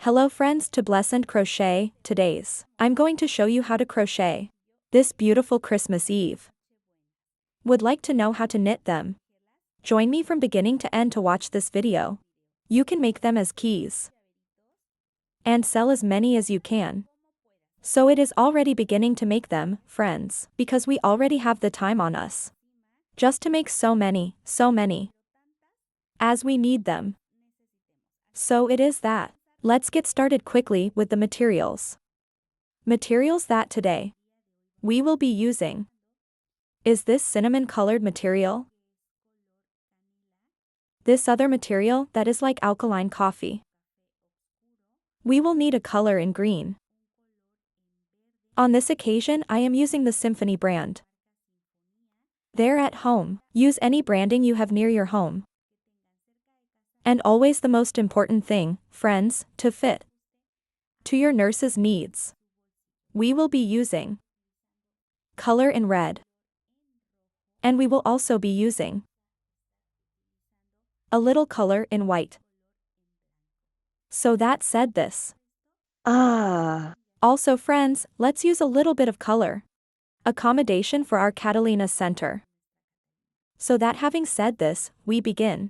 Hello friends to Bless and Crochet. I'm going to show you how to crochet this beautiful Christmas Eve. Would like to know how to knit them? Join me from beginning to end to watch this video. You can make them as keys and sell as many as you can. So it is already beginning to make them, friends, because we already have the time on us. Just to make so many, as we need them. So it is that. Let's get started quickly with the materials. Materials that today we will be using is this cinnamon colored material, this other material that is like alkaline coffee. We will need a color in green. On this occasion I am using the Symphony brand. There at home, use any branding you have near your home. And always the most important thing, friends, to fit to your nurse's needs. We will be using color in red. And we will also be using a little color in white. So that said this. Also friends, let's use a little bit of color accommodation for our Catalina center. So that having said this, we begin.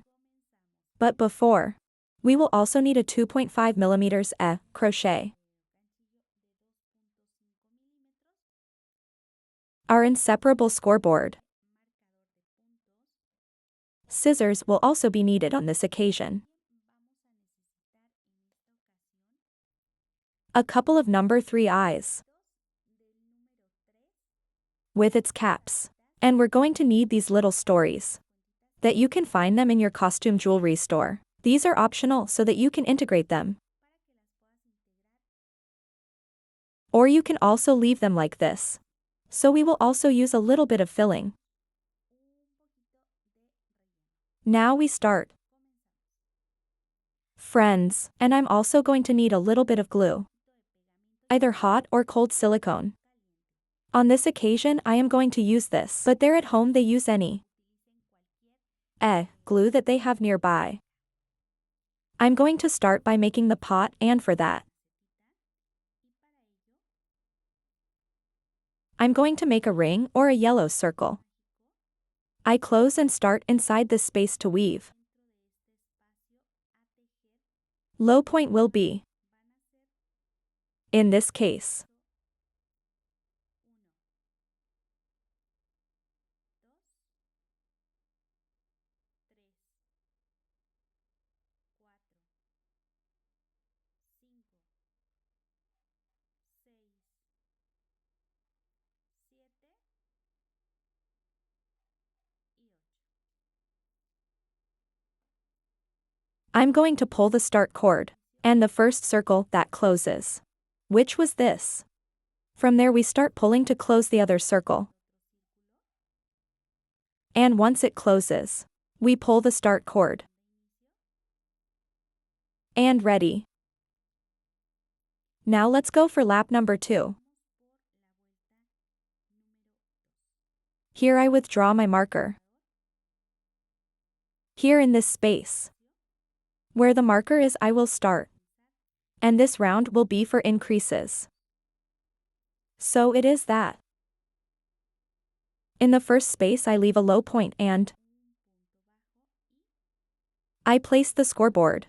But before, we will also need a 2.5 millimeters crochet. Our inseparable scoreboard. Scissors will also be needed on this occasion. A couple of number 3 eyes with its caps. And we're going to need these little stories that you can find them in your costume jewelry store. These are optional so that you can integrate them. Or you can also leave them like this. So we will also use a little bit of filling. Now we start. Friends, and I'm also going to need a little bit of glue. Either hot or cold silicone. On this occasion I am going to use this, but there at home they use any glue that they have nearby. I'm going to start by making the pot, and for that I'm going to make a ring or a yellow circle. I close and start inside this space to weave. Low point will be, in this case, 8. I'm going to pull the start cord, and the first circle that closes. Which was this. From there we start pulling to close the other circle. And once it closes, we pull the start cord. And ready. Now let's go for lap number 2. Here I withdraw my marker. Here in this space, where the marker is, I will start. And this round will be for increases. So it is that. In the first space I leave a low point and I place the scoreboard.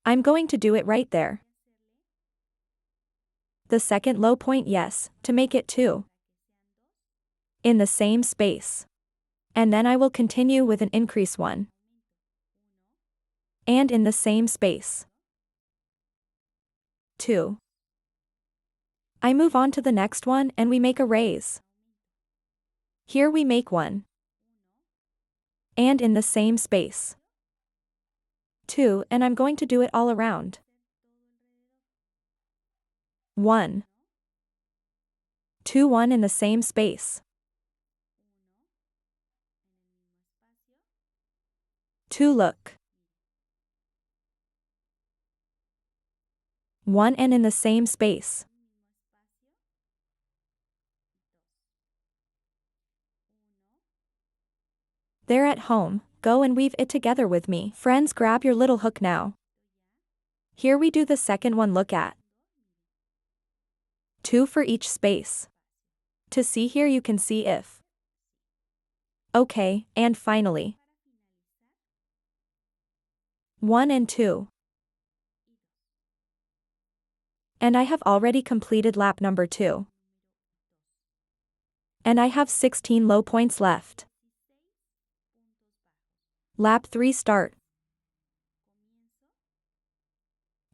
I'm going to do it right there. The second low point, yes, to make it 2. In the same space. And then I will continue with an increase 1. And in the same space. 2. I move on to the next one and we make a raise. Here we make 1. And in the same space. 2, and I'm going to do it all around. 1. 2, 1 in the same space. 2 look. 1 and in the same space. 2. There at home, go and weave it together with me. Friends, grab your little hook now. Here we do the second one. Look at 2 for each space. To see here you can see if. Okay, and finally 1 and 2. And I have already completed lap number 2. And I have 16 low points left. Lap 3 start.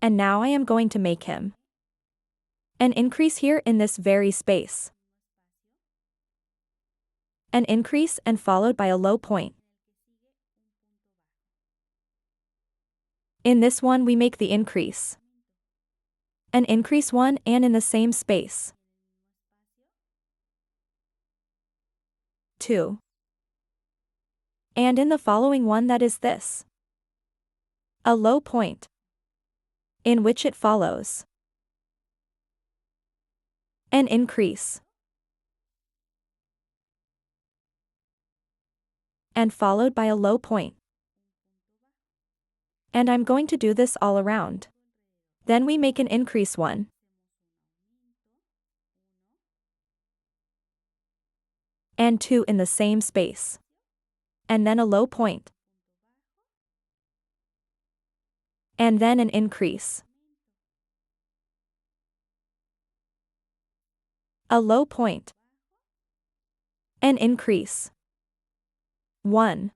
And now I am going to make him an increase here in this very space. An increase and followed by a low point. In this one we make the increase. An increase 1 and in the same space. 2. And in the following one that is this. A low point. In which it follows. An increase. And followed by a low point. And I'm going to do this all around. Then we make an increase 1. And 2 in the same space. And then a low point. And then an increase. A low point. An increase. 1.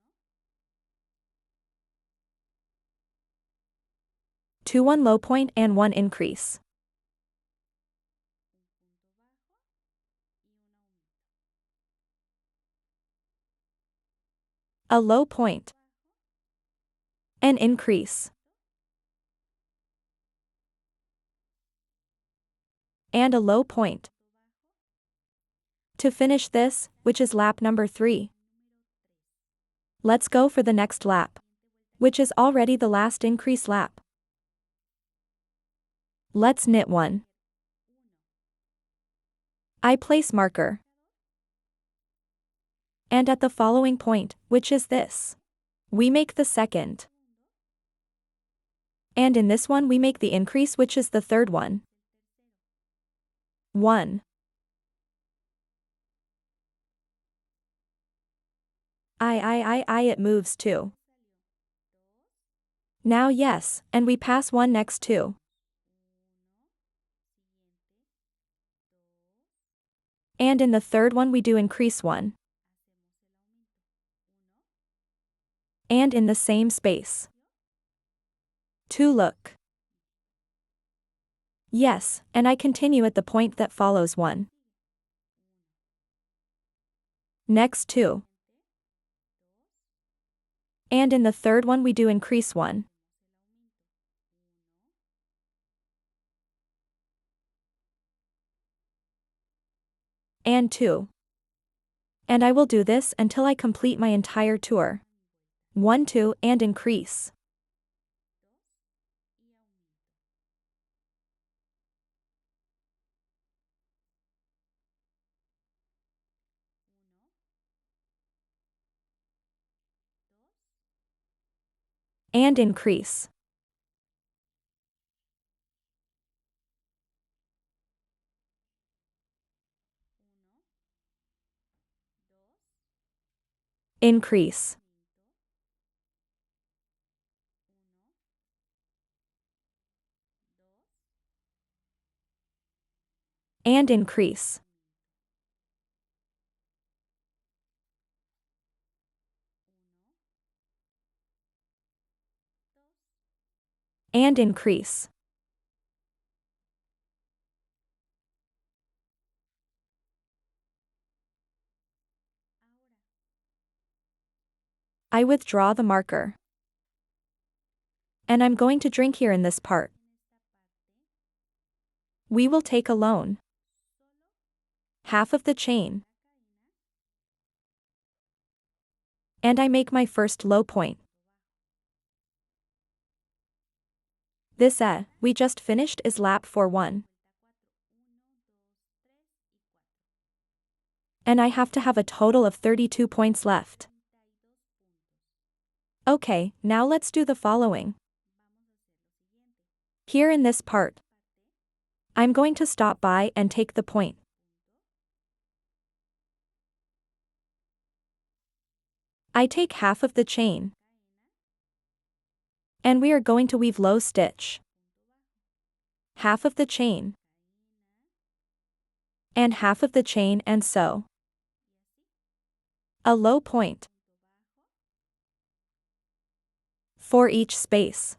2 1 low point and 1 increase. A low point. An increase. And a low point. To finish this, which is lap number 3. Let's go for the next lap. Which is already the last increase lap. Let's knit 1. I place marker. And at the following point, which is this. We make the second. And in this one we make the increase which is the third one. 1. It moves too. Now yes, and we pass 1 next to. And in the third one we do increase 1. And in the same space. 2 look. Yes, and I continue at the point that follows 1. Next 2. And in the third one we do increase 1. And 2. And I will do this until I complete my entire tour. 1 2 and increase. And increase. Increase. And increase. And increase. I withdraw the marker. And I'm going to drink here in this part. We will take alone half of the chain. And I make my first low point. This we just finished is lap 4-1. And I have to have a total of 32 points left. Okay, now let's do the following. Here in this part, I'm going to stop by and take the point. I take half of the chain. And we are going to weave low stitch. Half of the chain. And half of the chain and sew a low point for each space.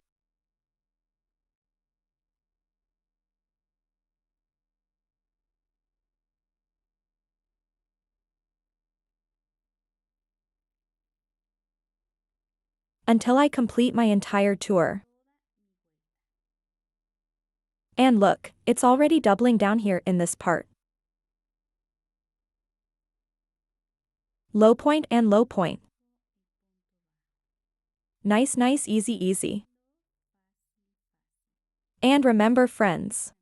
Until I complete my entire tour. And look, it's already doubling down here in this part. Low point and low point. Nice, nice, easy, easy. And remember friends,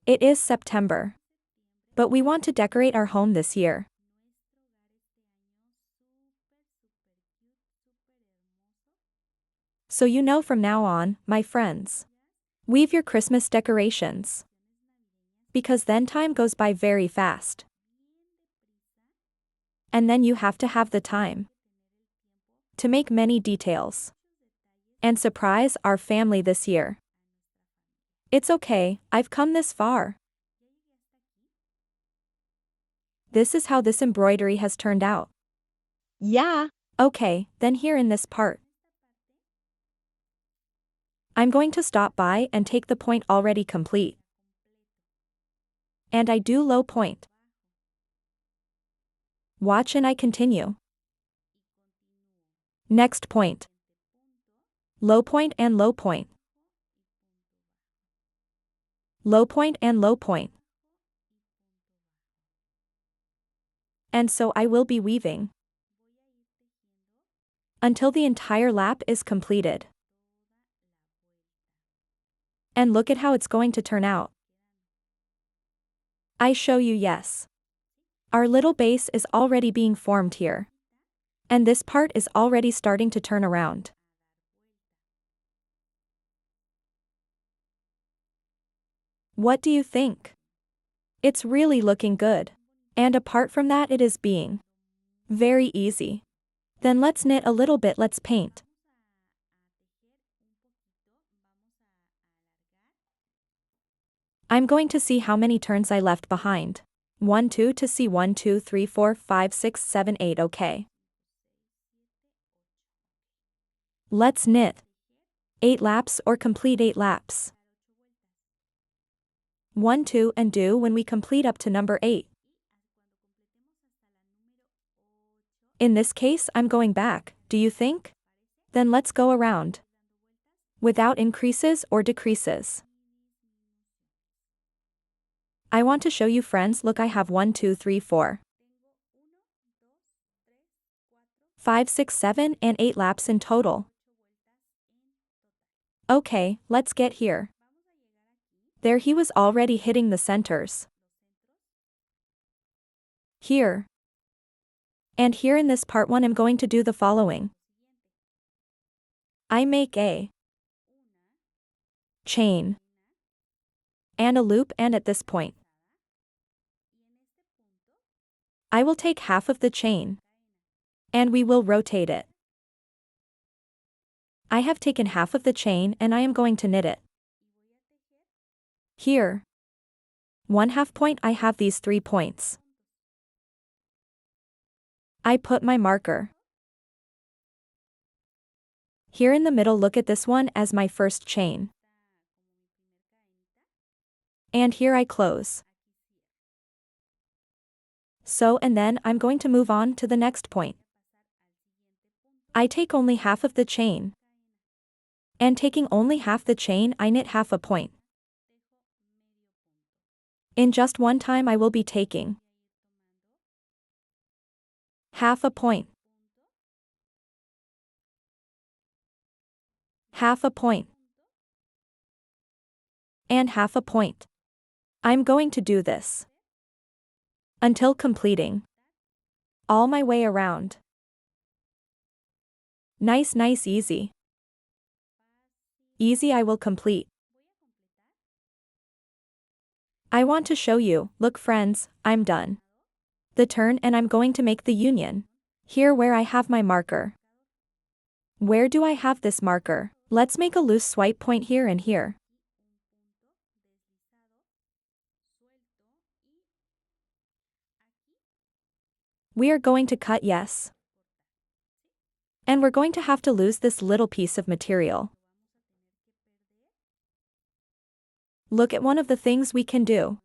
it is September. But we want to decorate our home this year. So you know from now on, my friends, weave your Christmas decorations. Because then time goes by very fast. And then you have to have the time to make many details and surprise our family this year. It's okay, I've come this far. This is how this embroidery has turned out. Yeah. Okay, then here in this part, I'm going to stop by and take the point already complete. And I do low point. Watch and I continue. Next point. Low point and low point. Low point and low point. And so I will be weaving until the entire lap is completed. And look at how it's going to turn out. I show you, yes. Our little base is already being formed here. And this part is already starting to turn around. What do you think? It's really looking good. And apart from that, it is being very easy. Then let's knit a little bit, let's paint. I'm going to see how many turns I left behind. 1, 2 to see 1, 2, 3, 4, 5, 6, 7, 8, okay. Let's knit 8 laps or complete 8 laps. 1, 2 and do when we complete up to number 8. In this case I'm going back, do you think? Then let's go around. Without increases or decreases. I want to show you friends, look, I have 1, 2, 3, 4, 5, 6, 7 and 8 laps in total. Okay, let's get here. There he was already hitting the centers. Here. And here in this part 1 I'm going to do the following. I make a chain and a loop, and at this point I will take half of the chain and we will rotate it. I have taken half of the chain and I am going to knit it. Here. 1/2 point, I have these 3 points. I put my marker. Here in the middle, look at this one as my first chain. And here I close. So, and then I'm going to move on to the next point. I take only half of the chain. And taking only half the chain, I knit half a point. In just one time I will be taking half a point. Half a point. And half a point. I'm going to do this until completing all my way around. Nice, nice, easy. Easy, I will complete I want to show you, look friends, I'm done. The turn and I'm going to make the union. Here where I have my marker. Where do I have this marker? Let's make a loose swipe point here and here. We are going to cut, yes. And we're going to have to lose this little piece of material. Look at one of the things we can do.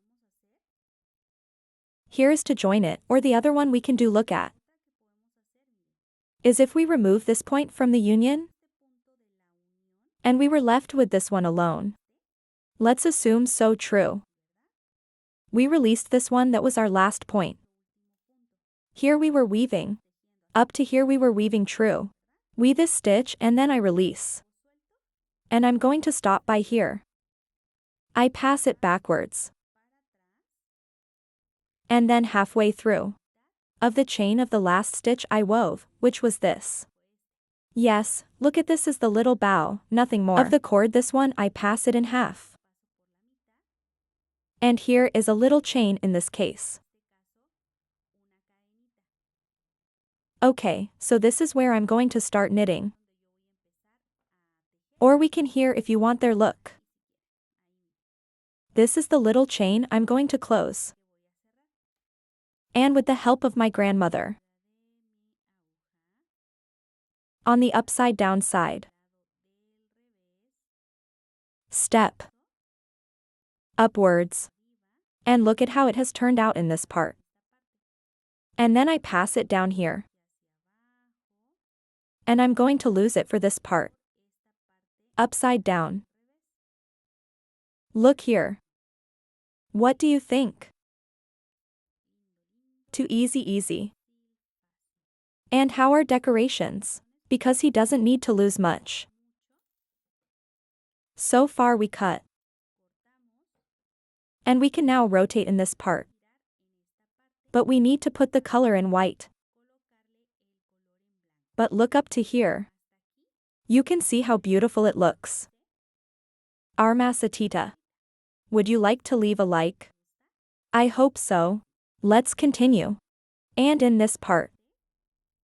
Here is to join it, or the other one we can do look at. Is if we remove this point from the union? And we were left with this one alone. Let's assume so true. We released this one that was our last point. Here we were weaving. Up to here we were weaving true. Weave this stitch and then I release. And I'm going to stop by here. I pass it backwards. And then halfway through. Of the chain of the last stitch I wove, which was this. Yes, look at this is the little bow, nothing more. Of the cord this one I pass it in half. And here is a little chain in this case. Okay, so this is where I'm going to start knitting. Or we can here if you want their look. This is the little chain I'm going to close. And with the help of my grandmother. On the upside down side. Step. Upwards. And look at how it has turned out in this part. And then I pass it down here. And I'm going to lose it for this part. Upside down. Look here. What do you think? Too easy. And how are decorations? Because he doesn't need to lose much. So far we cut. And we can now rotate in this part. But we need to put the color in white. But look up to here. You can see how beautiful it looks. Armasatita. Would you like to leave a like? I hope so. Let's continue. And in this part.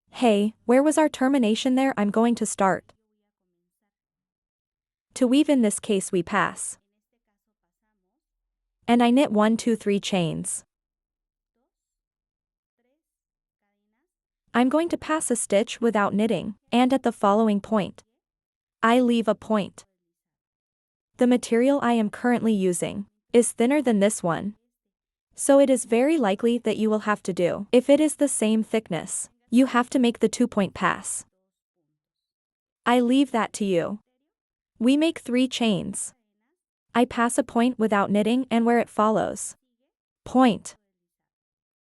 Hey, where was our termination there? I'm going to start. To weave in this case we pass. And I knit 1, 2, 3 chains. I'm going to pass a stitch without knitting, and at the following point. I leave a point. The material I am currently using is thinner than this one. So it is very likely that you will have to do. If it is the same thickness, you have to make the 2-point pass. I leave that to you. We make 3 chains. I pass a point without knitting and where it follows. Point.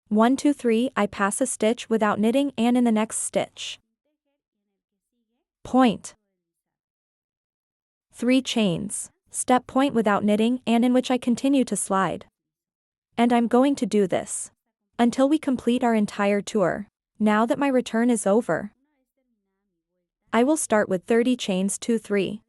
1, 2, 3 I pass a stitch without knitting and in the next stitch. Point. 3 chains. Step point without knitting and in which I continue to slide. And I'm going to do this until we complete our entire tour. Now that my return is over, I will start with 30 chains 2, 3.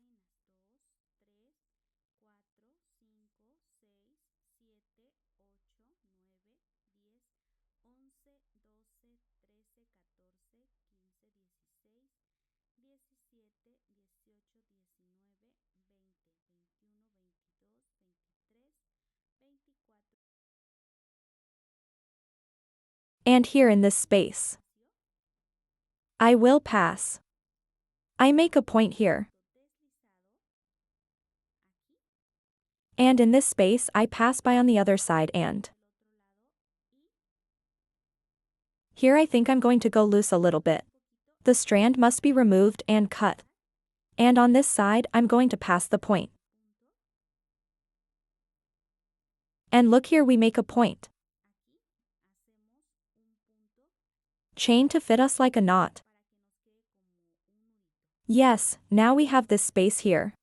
And here in this space, I will pass. I make a point here. And in this space I pass by on the other side and here I think I'm going to go loose a little bit. The strand must be removed and cut. And on this side I'm going to pass the point. And look here we make a point. Chain to fit us like a knot. Yes, now we have this space here.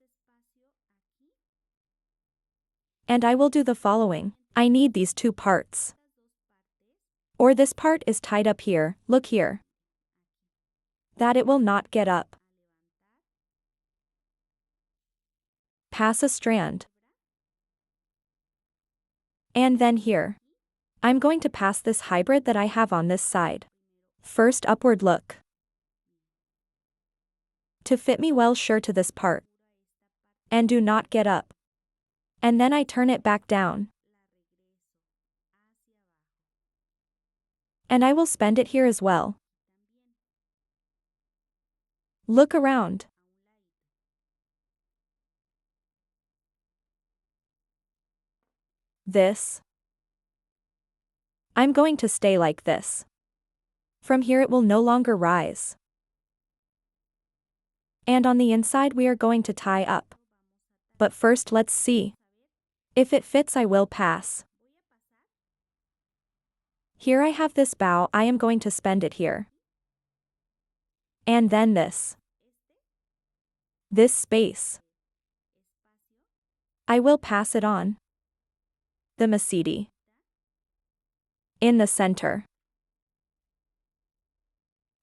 And I will do the following. I need these 2 parts. Or this part is tied up here, look here. That it will not get up. Pass a strand. And then here. I'm going to pass this hybrid that I have on this side. First upward look. To fit me well sure to this part. And do not get up. And then I turn it back down. And I will spend it here as well. Look around. This. I'm going to stay like this. From here it will no longer rise. And on the inside we are going to tie up. But first let's see. If it fits I will pass. Here I have this bow, I am going to spend it here. And then this. This space. I will pass it on. The Masidi. In the center.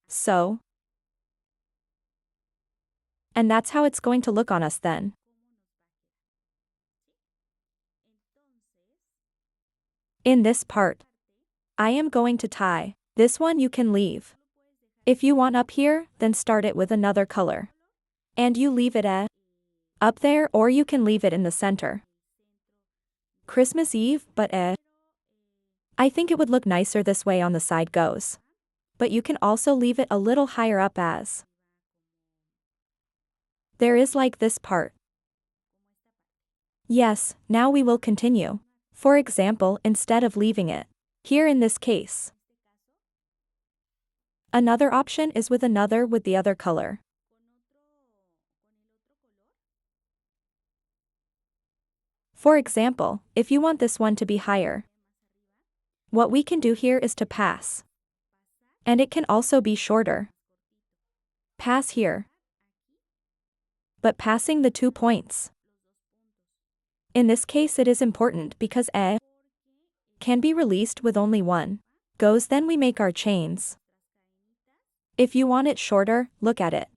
So. And that's how it's going to look on us then. In this part. I am going to tie. This one you can leave. If you want up here, then start it with another color. And you leave it up there or you can leave it in the center. Christmas Eve, but I think it would look nicer this way on the side goes. But you can also leave it a little higher up as. There is like this part. Yes, now we will continue. For example, instead of leaving it here in this case. Another option is with the other color. For example, if you want this one to be higher. What we can do here is to pass. And it can also be shorter. Pass here. But passing the 2 points. In this case it is important because can be released with only one. Goes then we make our chains. If you want it shorter, look at it.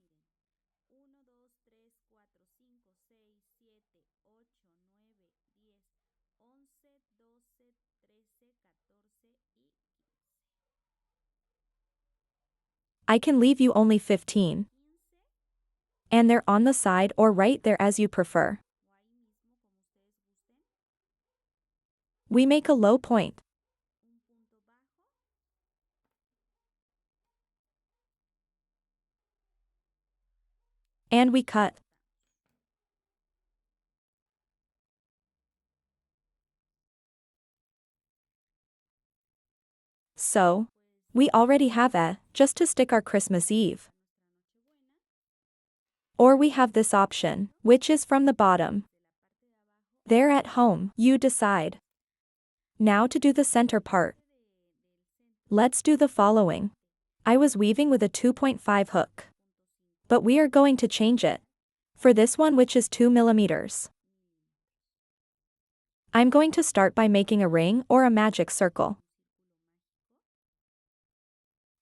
I can leave you only 15. And they're on the side or right there as you prefer. We make a low point. And we cut. So, we already have just to stick our Christmas Eve. Or we have this option, which is from the bottom. There at home, you decide. Now to do the center part. Let's do the following. I was weaving with a 2.5 hook. But we are going to change it. For this one which is 2 millimeters. I'm going to start by making a ring or a magic circle.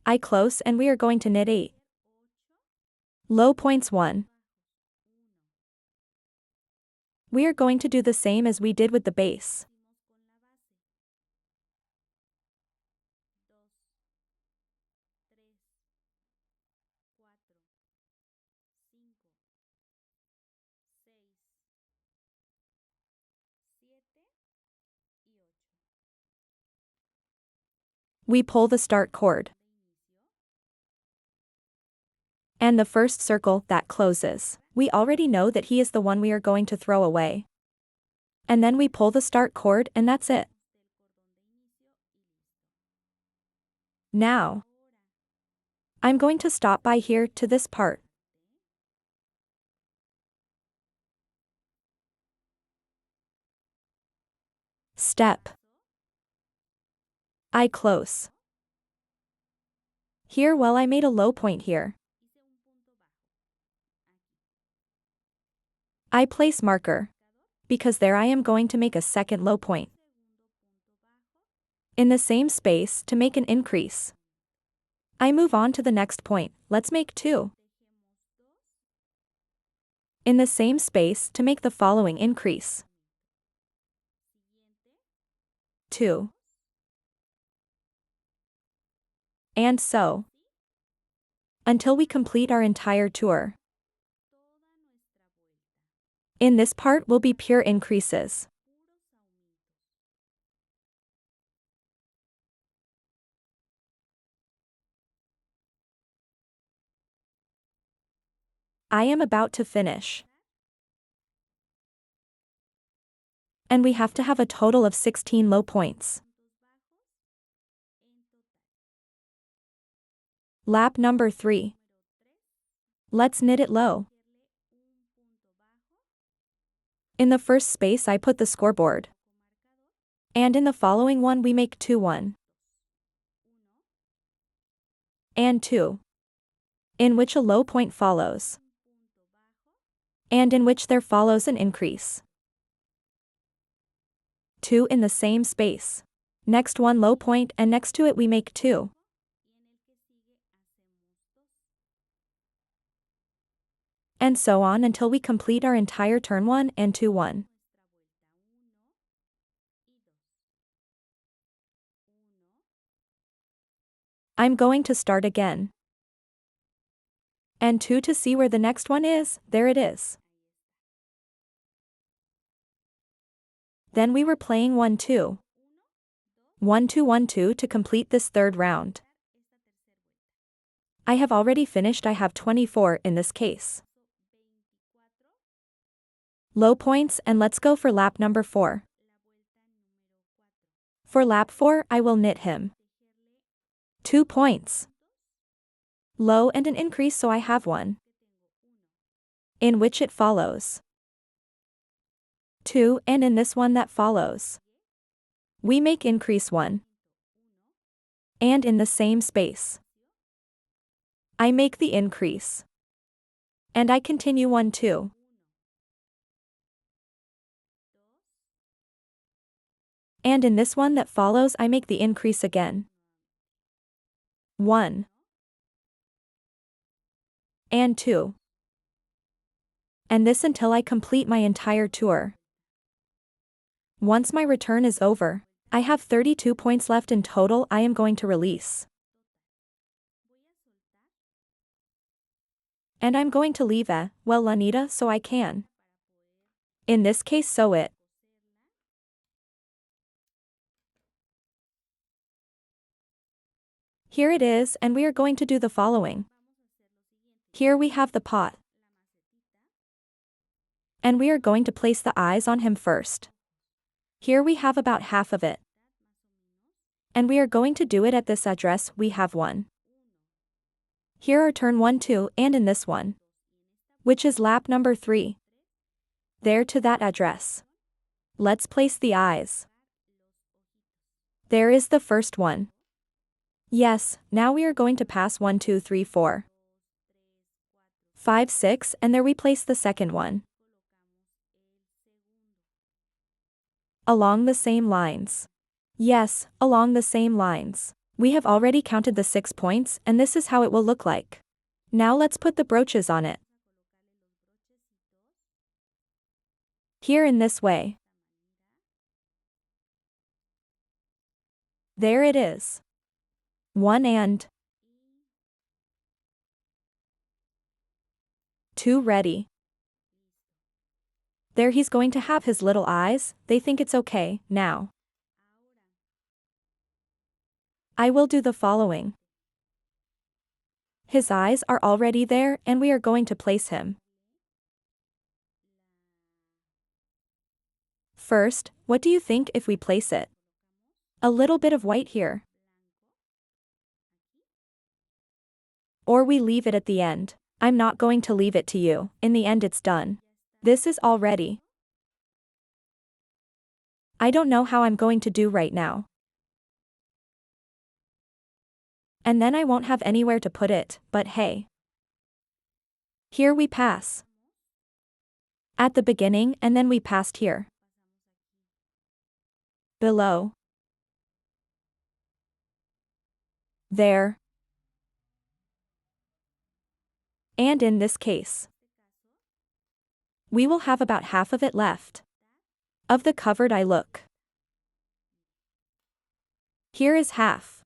I close and we are going to knit 8. Low points 1. We are going to do the same as we did with the base. We pull the start cord. And the first circle that closes. We already know that he is the one we are going to throw away. And then we pull the start cord and that's it. Now, I'm going to stop by here to this part. Step. I close. Here well I made a low point here. I place marker. Because there I am going to make a second low point. In the same space to make an increase. I move on to the next point, let's make 2. In the same space to make the following increase. 2. And so. Until we complete our entire tour. In this part will be pure increases. I am about to finish. And we have to have a total of 16 low points. Lap number 3. Let's knit it low. In the first space I put the scoreboard. And in the following one we make 2 1. And 2. In which a low point follows. And in which there follows an increase. 2 in the same space. Next one low point and next to it we make 2. And so on until we complete our entire turn 1 and 2 1. I'm going to start again. And 2 to see where the next one is, there it is. Then we were playing 1 2. 1 2 1 2 to complete this third round. I have already finished, I have 24 in this case. Low points and let's go for lap number 4. For lap 4 I will knit him. 2 points. Low and an increase so I have 1. In which it follows. 2 and in this one that follows. We make increase 1. And in the same space. I make the increase. And I continue 1 2. And in this one that follows I make the increase again. 1. And 2. And this until I complete my entire tour. Once my return is over, I have 32 points left in total I am going to release. And I'm going to leave a, well, lanita so I can. In this case sew it. Here it is and we are going to do the following. Here we have the pot. And we are going to place the eyes on him first. Here we have about half of it. And we are going to do it at this address we have 1. Here are turn 1 2 and in this one. Which is lap number 3. There to that address. Let's place the eyes. There is the first one. Yes, now we are going to pass 1 2 3 4. 5 6 and there we place the second one. Along the same lines. Yes, along the same lines. We have already counted the 6 points and this is how it will look like. Now let's put the brooches on it. Here in this way. There it is. 1 and 2 ready. There he's going to have his little eyes, they think it's okay, now. I will do the following. His eyes are already there and we are going to place him. First, what do you think if we place it? A little bit of white here. Or we leave it at the end. I'm not going to leave it to you, in the end it's done. This is all ready. I don't know how I'm going to do right now. And then I won't have anywhere to put it, but hey. Here we pass. At the beginning and then we passed here. Below. There. And in this case. We will have about half of it left. Of the covered I look. Here is half.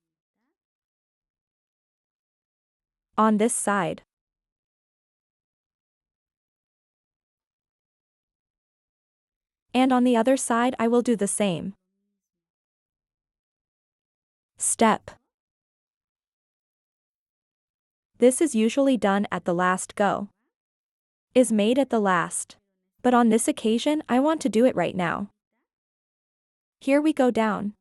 On this side. And on the other side I will do the same. Step. This is usually done at the last go. Is made at the last. But on this occasion I want to do it right now. Here we go down.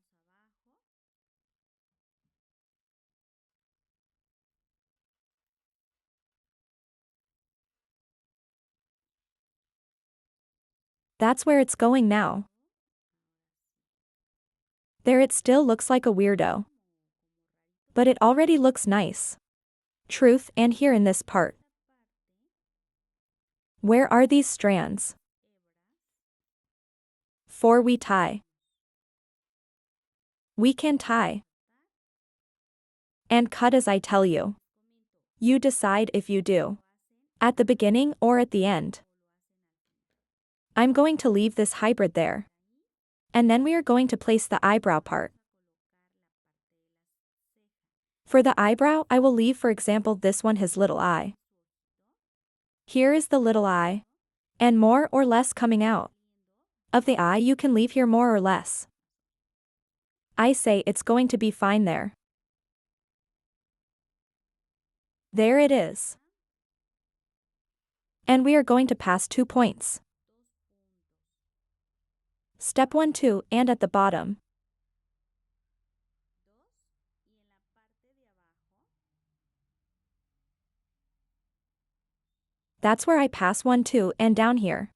That's where it's going now. There it still looks like a weirdo. But it already looks nice. Truth, and here in this part. Where are these strands? 4 we tie. We can tie. And cut as I tell you. You decide if you do. At the beginning or at the end. I'm going to leave this hybrid there. And then we are going to place the eyebrow part. For the eyebrow I will leave, for example, this one his little eye. Here is the little eye. And more or less coming out. Of the eye you can leave here more or less. I say it's going to be fine there. There it is. And we are going to pass 2 points. Step 1, 2, and at the bottom. That's where I pass 1, 2, and down here.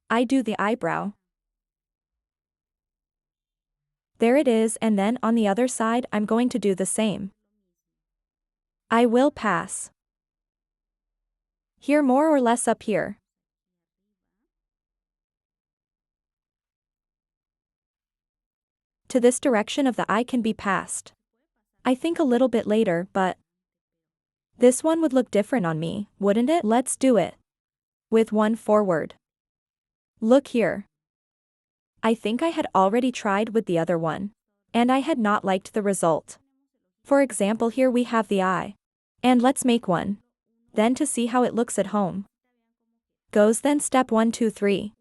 I do the eyebrow. There it is, and then on the other side I'm going to do the same. I will pass. Here more or less up here. To this direction of the eye can be passed. I think a little bit later, but this one would look different on me, wouldn't it? Let's do it. With one forward. Look here. I think I had already tried with the other one. And I had not liked the result. For example, here we have the eye. And let's make one. Then to see how it looks at home. Goes then step 1, 2, 3.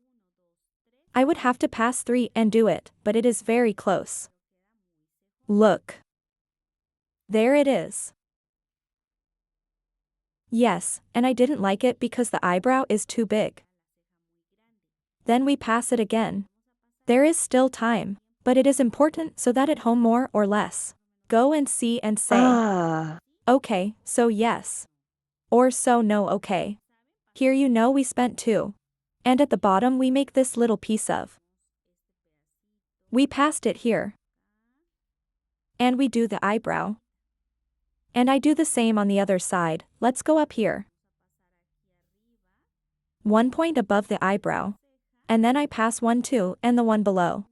I would have to pass 3 and do it, but it is very close. Look. There it is. Yes, and I didn't like it because the eyebrow is too big. Then we pass it again. There is still time, but it is important so that at home more or less. Go and see and say. Okay, so yes. Or so no, okay. Here you know we spent 2. And at the bottom we make this little piece of. We passed it here. And we do the eyebrow. And I do the same on the other side. Let's go up here. 1 point above the eyebrow. And then I pass 1, 2, and the one below.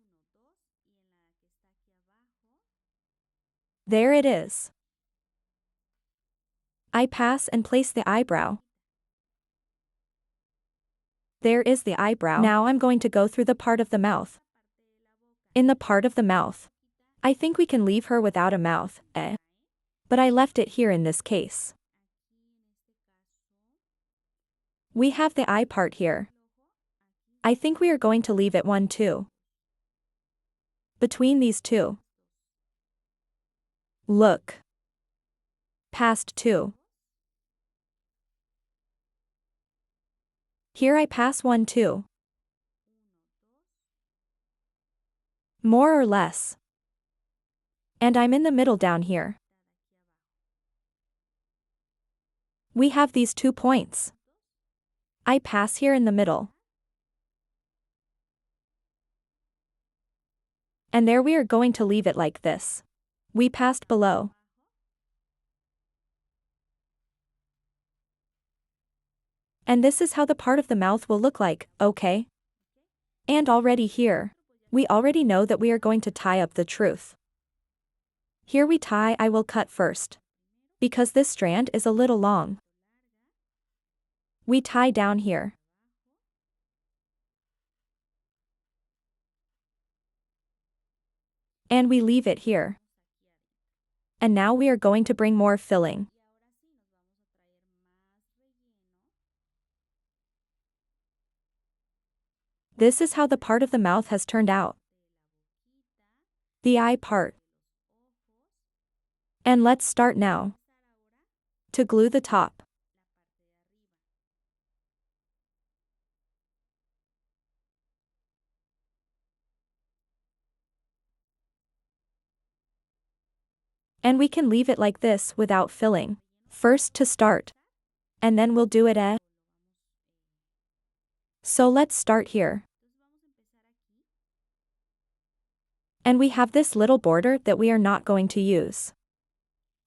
There it is. I pass and place the eyebrow. There is the eyebrow. Now I'm going to go through the part of the mouth. In the part of the mouth. I think we can leave her without a mouth, But I left it here in this case. We have the eye part here. I think we are going to leave it 1, 2. Between these 2. Look. Past 2. Here I pass 1, 2. More or less. And I'm in the middle down here. We have these 2 points. I pass here in the middle. And there we are going to leave it like this. We passed below. And this is how the part of the mouth will look like, okay? And already here. We already know that we are going to tie up the truth. Here we tie. I will cut first. Because this strand is a little long. We tie down here. And we leave it here. And now we are going to bring more filling. This is how the part of the mouth has turned out. The eye part. And let's start now. To glue the top. And we can leave it like this without filling. First to start. And then we'll do it. So let's start here. And we have this little border that we are not going to use.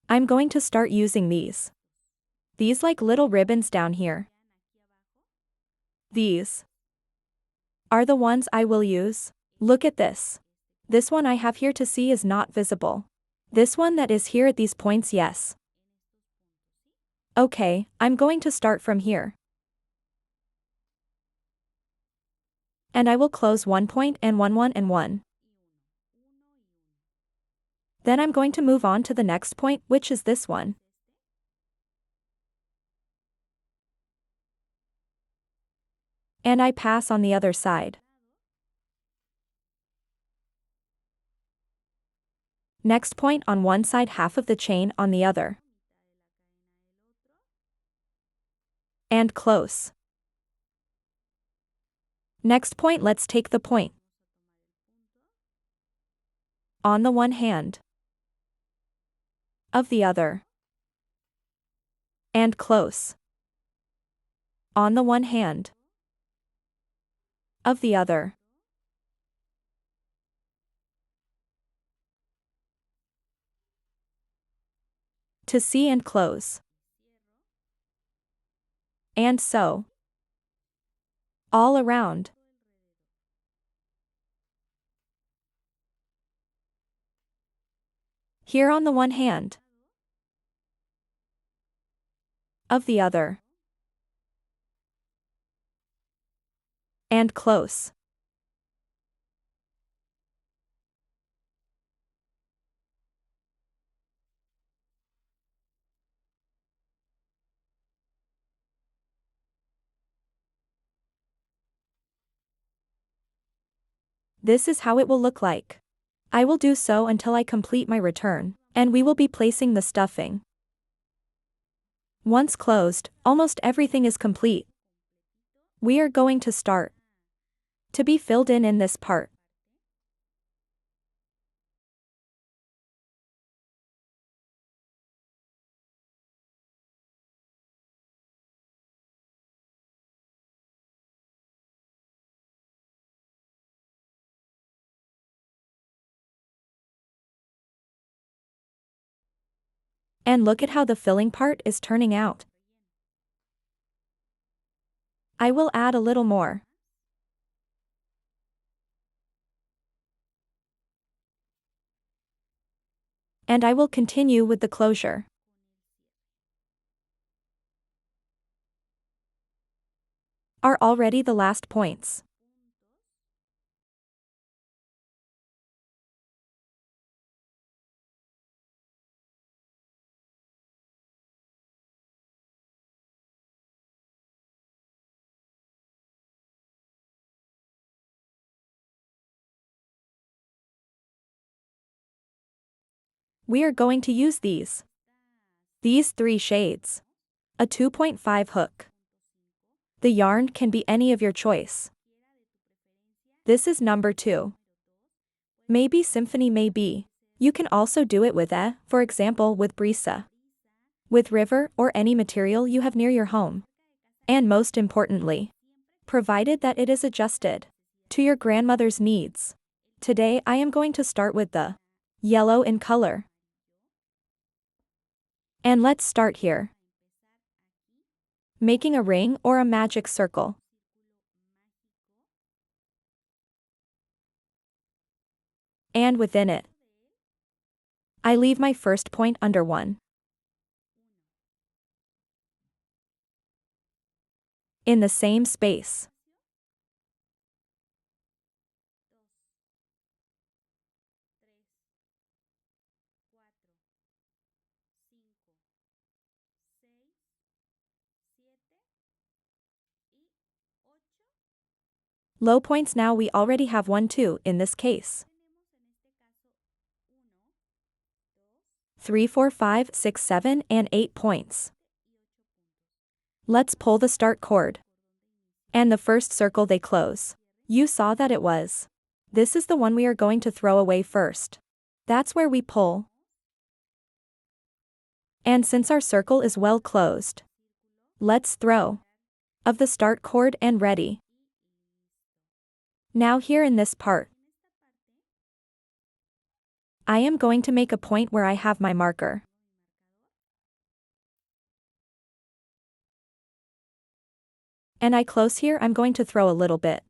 I'm going to start using these. These like little ribbons down here. These are the ones I will use. Look at this. This one I have here to see is not visible. This one that is here at these points, yes. Okay, I'm going to start from here. And I will close 1 point and 1 and 1. Then I'm going to move on to the next point, which is this one. And I pass on the other side. Next point on one side, half of the chain on the other. And close. Next point, let's take the point. On the one hand. Of the other. And close. On the one hand. Of the other. To see and close. And so. All around. Here on the one hand. Of the other. And close. This is how it will look like. I will do so until I complete my return, and we will be placing the stuffing. Once closed, almost everything is complete. We are going to start to be filled in this part. And look at how the filling part is turning out. I will add a little more. And I will continue with the closure. Are already the last points. We are going to use these 3 shades. A 2.5 hook. The yarn can be any of your choice. This is number 2. Maybe symphony, maybe. You can also do it with for example with brisa. With river or any material you have near your home. And most importantly, provided that it is adjusted to your grandmother's needs. Today I am going to start with the yellow in color. And let's start here. Making a ring or a magic circle. And within it, I leave my first point under one. In the same space. Low points now we already have 1, 2 in this case. 3, 4, 5, 6, 7, and 8 points. Let's pull the start cord. And the first circle they close. You saw that it was. This is the one we are going to throw away first. That's where we pull. And since our circle is well closed, let's throw of the start cord and ready. Now here in this part, I am going to make a point where I have my marker. And I close here, I'm going to throw a little bit.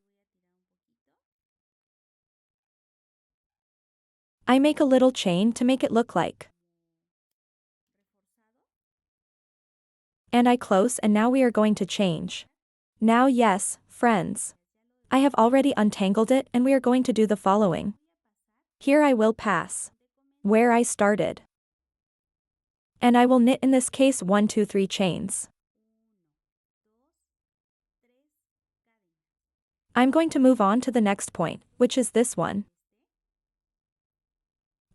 I make a little chain to make it look like. And I close and now we are going to change. Now yes, friends. I have already untangled it and we are going to do the following. Here I will pass where I started. And I will knit in this case 1, 2, 3 chains. I'm going to move on to the next point, which is this one.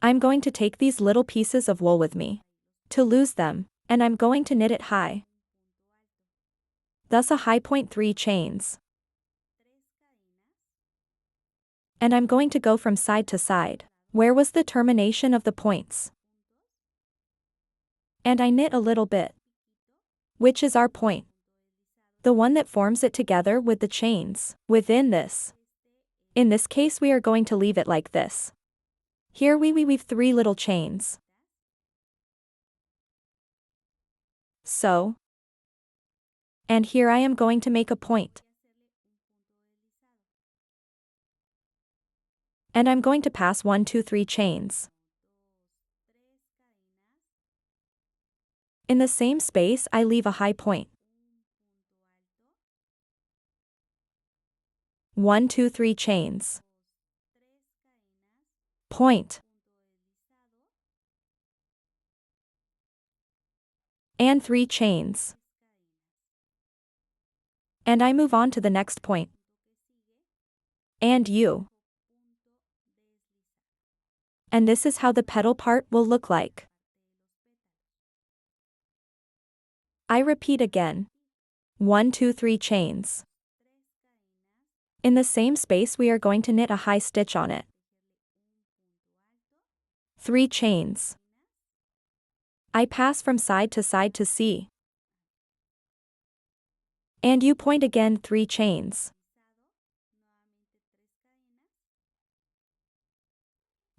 I'm going to take these little pieces of wool with me to lose them, and I'm going to knit it high. Thus a high point 3 chains. And I'm going to go from side to side. Where was the termination of the points? And I knit a little bit. Which is our point? The one that forms it together with the chains within this. In this case we are going to leave it like this. Here we weave 3 little chains. So. And here I am going to make a point. And I'm going to pass 1, 2, 3 chains. In the same space I leave a high point. 1, 2, 3 chains. Point. And 3 chains. And I move on to the next point. And you. And this is how the petal part will look like. I repeat again. 1, 2, 3 chains. In the same space we are going to knit a high stitch on it. 3 chains. I pass from side to side to see. And you point again 3 chains.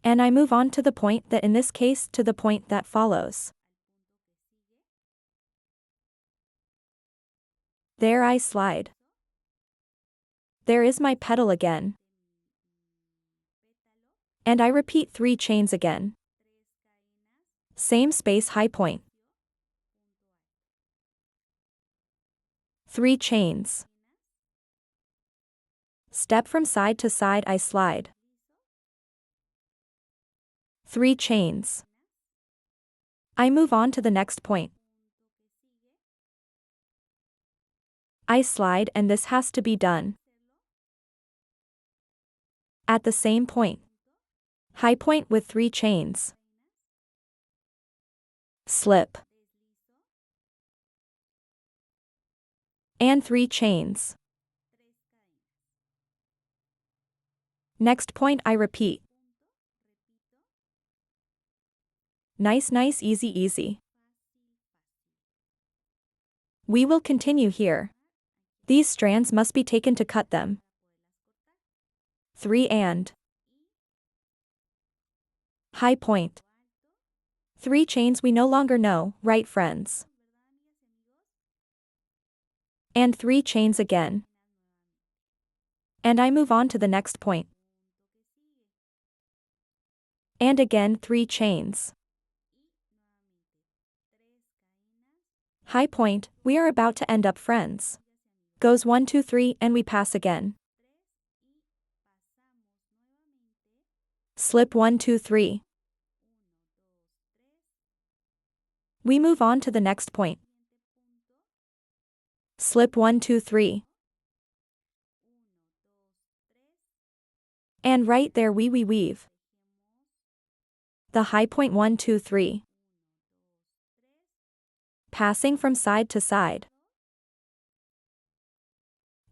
And I move on to the point that in this case to the point that follows. There I slide. There is my petal again. And I repeat 3 chains again. Same space high point. 3 chains. Step from side to side I slide. 3 chains. I move on to the next point. I slide and this has to be done. At the same point. High point with 3 chains. Slip. And 3 chains. Next point I repeat. Nice, nice, easy, easy. We will continue here. These strands must be taken to cut them. 3 and high point. 3 chains we no longer know, right friends? And 3 chains again. And I move on to the next point. And again 3 chains. High point, we are about to end up friends. Goes 1, 2, 3 and we pass again. Slip 1, 2, 3. We move on to the next point. Slip 1, 2, 3. And right there we weave the high point 1, 2, 3. Passing from side to side.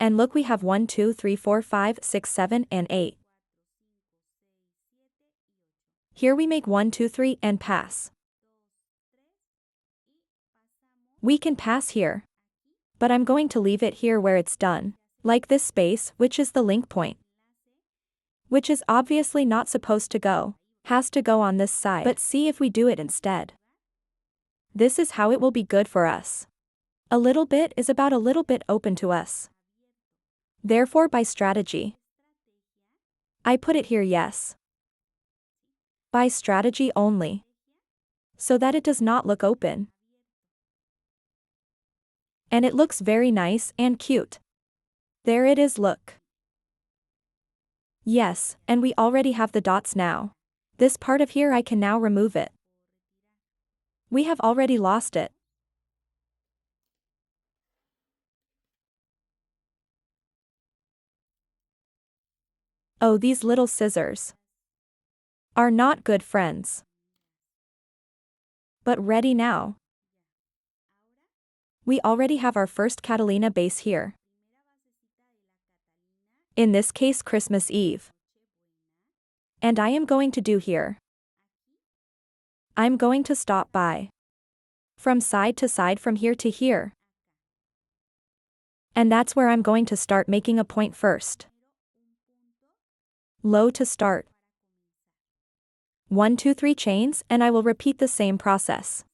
And look, we have 1, 2, 3, 4, 5, 6, 7, and 8. Here we make 1, 2, 3 and pass. We can pass here. But I'm going to leave it here where it's done. Like this space, which is the link point. Which is obviously not supposed to go. Has to go on this side. But see if we do it instead. This is how it will be good for us. A little bit is about a little bit open to us. Therefore by strategy. I put it here, yes. By strategy only. So that it does not look open. And it looks very nice and cute. There it is, look. Yes, and we already have the dots now. This part of here I can now remove it. We have already lost it. Oh, these little scissors are not good friends. But ready now. We already have our first Catalina base here. In this case Christmas Eve. And I am going to do here. I'm going to stop by. From side to side, from here to here. And that's where I'm going to start making a point first. Low to start. 1, 2, 3 chains, and I will repeat the same process.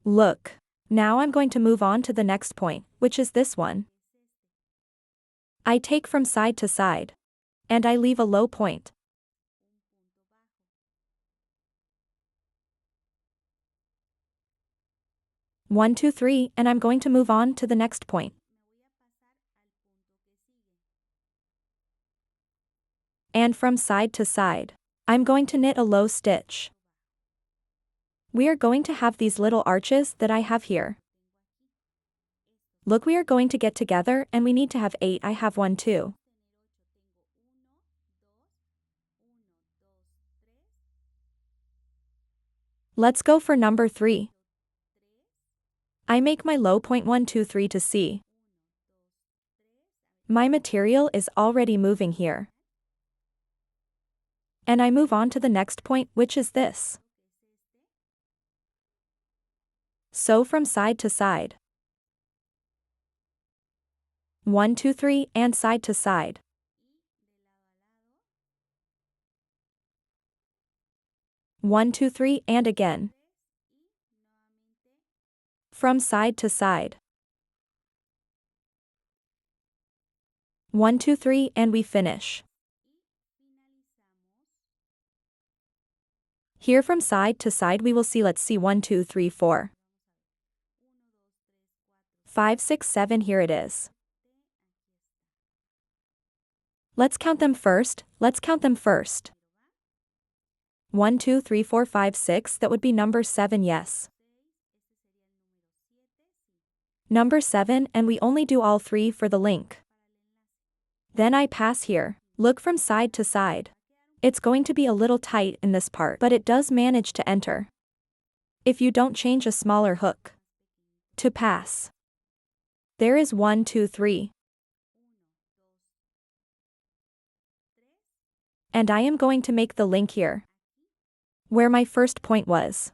Look. Now I'm going to move on to the next point, which is this one. I take from side to side. And I leave a low point. One, 2, 3, and I'm going to move on to the next point. And from side to side, I'm going to knit a low stitch. We are going to have these little arches that I have here. Look, we are going to get together and we need to have 8. I have 1, 2. Let's go for number 3. I make my low point 1, 2, 3 to see. My material is already moving here. And I move on to the next point, which is this. So from side to side. 1, 2, 3, and side to side. One, 2, 3, and again. From side to side. 1, 2, 3, and we finish. Here from side to side we will see, let's see, 1, 2, 3, 4. 5, 6, 7, here it is. Let's count them first. 1, 2, 3, 4, 5, 6, that would be number 7, yes. Number 7, and we only do all 3 for the link. Then I pass here. Look from side to side. It's going to be a little tight in this part, but it does manage to enter. If you don't change a smaller hook. To pass. There is 1, 2, 3. And I am going to make the link here. Where my first point was.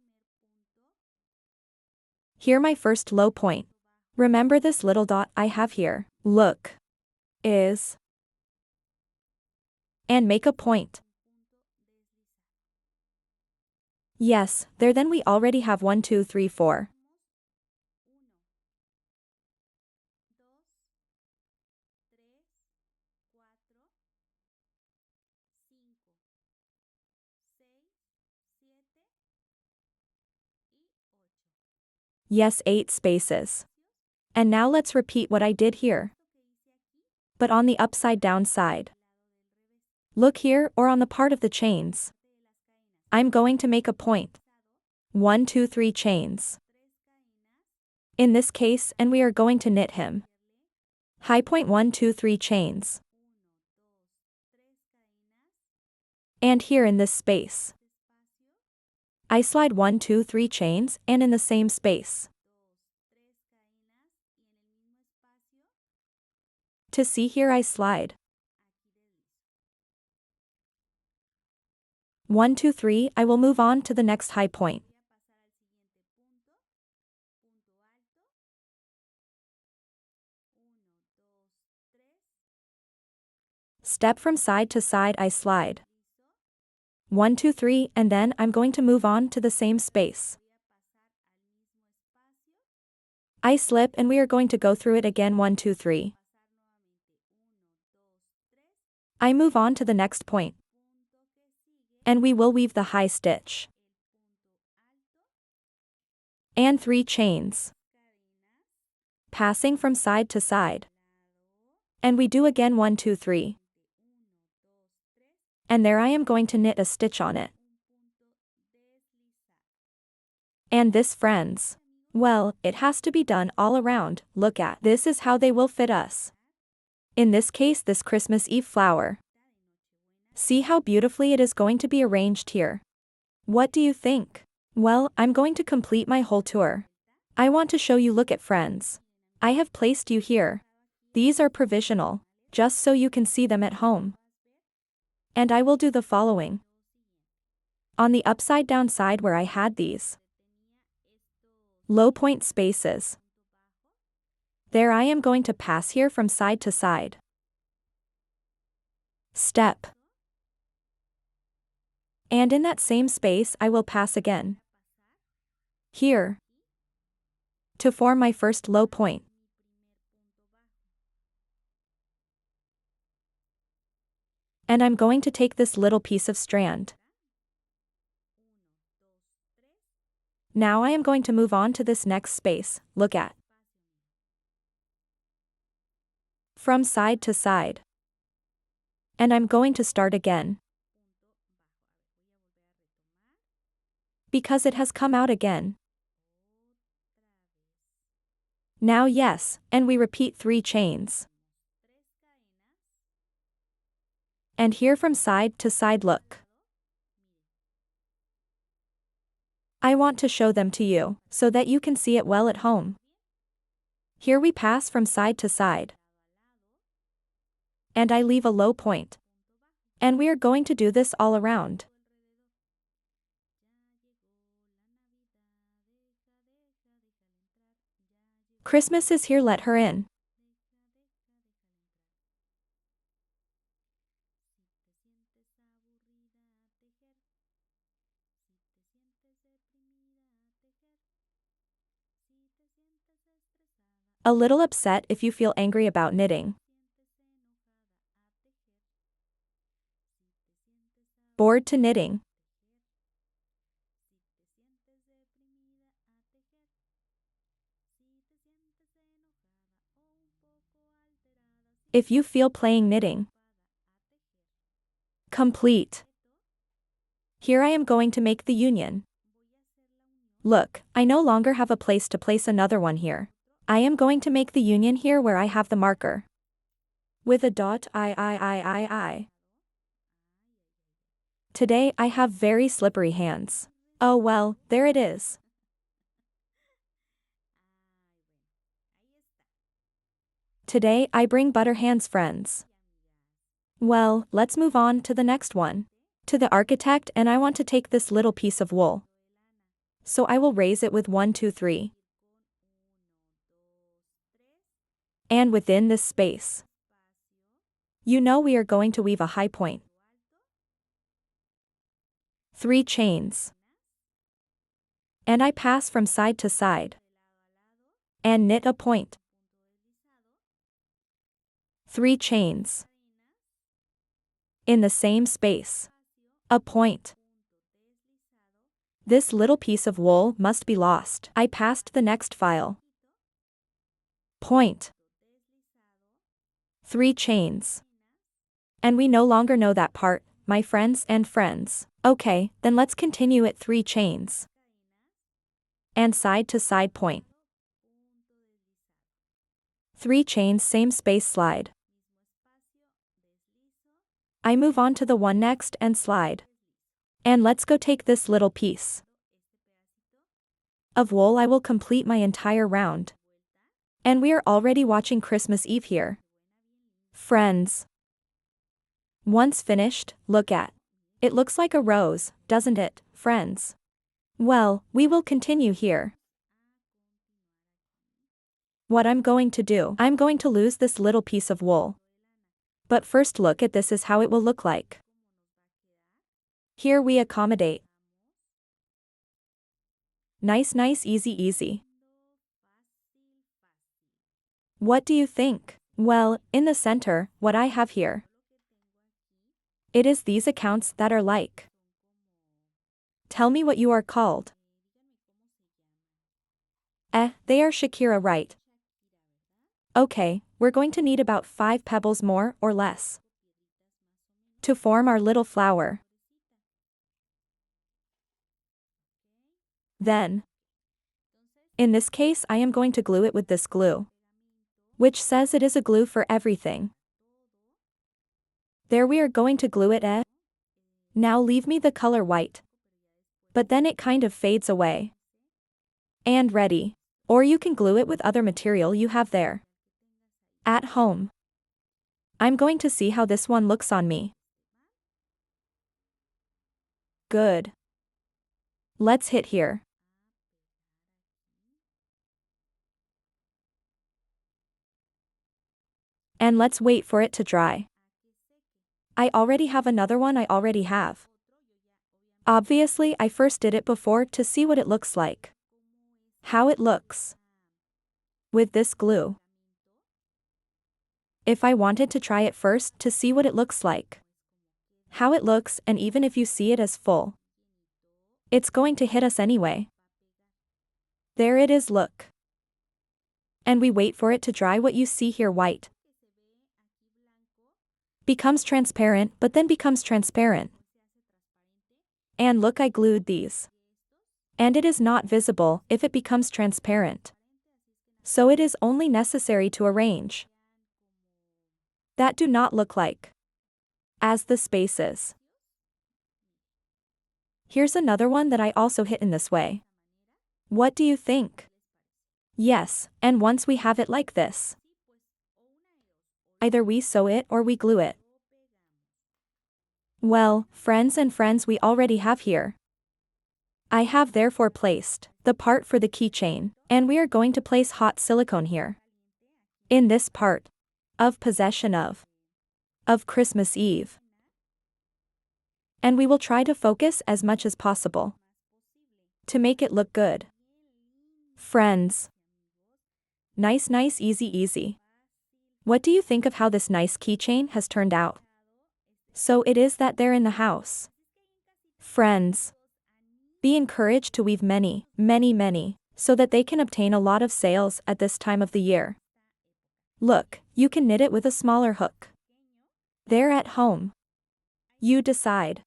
Here my first low point. Remember this little dot I have here. Look. Is. And make a point. Yes, there, then we already have 1, 2, 3, 4. Yes, 8 spaces. And now let's repeat what I did here. But on the upside down side. Look here, or on the part of the chains. I'm going to make a point. 1, 2, 3 chains. In this case, and we are going to knit him. High point 1, 2, 3 chains. And here in this space, I slide 1, 2, 3 chains, and in the same space. To see here I slide 1, 2, 3, I will move on to the next high point. Step from side to side I slide 1, 2, 3, and then I'm going to move on to the same space. I slip and we are going to go through it again 1, 2, 3. I move on to the next point. And we will weave the high stitch. And 3 chains. Passing from side to side. And we do again 1, 2, 3. And there I am going to knit a stitch on it. And this, friends, well, it has to be done all around. Look at this is how they will fit us. In this case, this Christmas Eve flower. See how beautifully it is going to be arranged here. What do you think? Well, I'm going to complete my whole tour. I want to show you, look at friends. I have placed you here. These are provisional, just so you can see them at home. And I will do the following. On the upside down side where I had these low point spaces, there I am going to pass here from side to side. Step. And in that same space I will pass again. Here. To form my first low point. And I'm going to take this little piece of strand. Now I am going to move on to this next space, look at. From side to side. And I'm going to start again. Because it has come out again. Now yes, and we repeat 3 chains. And here from side to side, look. I want to show them to you, so that you can see it well at home. Here we pass from side to side. And I leave a low point. And we are going to do this all around. Christmas is here, let her in. A little upset if you feel angry about knitting. Bored to knitting. If you feel playing knitting. Complete. Here I am going to make the union. Look, I no longer have a place to place another one here. I am going to make the union here where I have the marker. With a dot I. Today I have very slippery hands. Oh well, there it is. Today I bring butter hands, friends. Well, let's move on to the next one. To the architect, and I want to take this little piece of wool. So I will raise it with 1, 2, 3. And within this space, you know we are going to weave a high point. 3 chains. And I pass from side to side. And knit a point. 3 chains. In the same space. A point. This little piece of wool must be lost. I passed the next file. Point. 3 chains. And we no longer know that part, my friends and friends. Okay, then let's continue at 3 chains. And side to side point. 3 chains, same space, slide. I move on to the one next and slide. And let's go take this little piece of wool. I will complete my entire round. And we are already watching Christmas Eve here. Friends. Once finished, look at. It looks like a rose, doesn't it, friends? Well, we will continue here. What I'm going to do, I'm going to lose this little piece of wool. But first look at this is how it will look like. Here we accommodate. Nice, easy, easy. What do you think? Well, in the center, what I have here. It is these accounts that are like. Tell me what you are called. They are Shakira, right? Okay, we're going to need about 5 pebbles more or less to form our little flower. Then, in this case I am going to glue it with this glue, which says it is a glue for everything. There we are going to glue it. Now leave me the color white. But then it kind of fades away. And ready. Or you can glue it with other material you have there at home. I'm going to see how this one looks on me. Good. Let's hit here. And let's wait for it to dry. I already have another one I already have. Obviously I first did it before to see what it looks like. How it looks with this glue. If I wanted to try it first to see what it looks like. How it looks, and even if you see it as full, it's going to hit us anyway. There it is, look. And we wait for it to dry. What you see here white becomes transparent, but then becomes transparent. And look, I glued these. And it is not visible if it becomes transparent. So it is only necessary to arrange that do not look like as the spaces. Here's another one that I also hit in this way. What do you think? Yes, and once we have it like this, either we sew it or we glue it. Well, friends, we already have here. I have therefore placed the part for the keychain, and we are going to place hot silicone here. In this part of possession of Christmas Eve. And we will try to focus as much as possible to make it look good. Friends. Nice, easy, easy. What do you think of how this nice keychain has turned out? So it is that they're in the house. Friends. Be encouraged to weave many, so that they can obtain a lot of sales at this time of the year. Look, you can knit it with a smaller hook. There at home. You decide.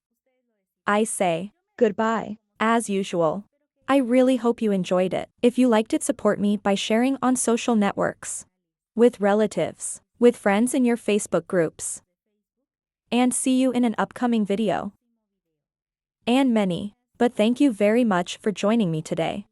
I say, goodbye, as usual. I really hope you enjoyed it. If you liked it, support me by sharing on social networks. With relatives, with friends in your Facebook groups. And see you in an upcoming video. And many. But thank you very much for joining me today.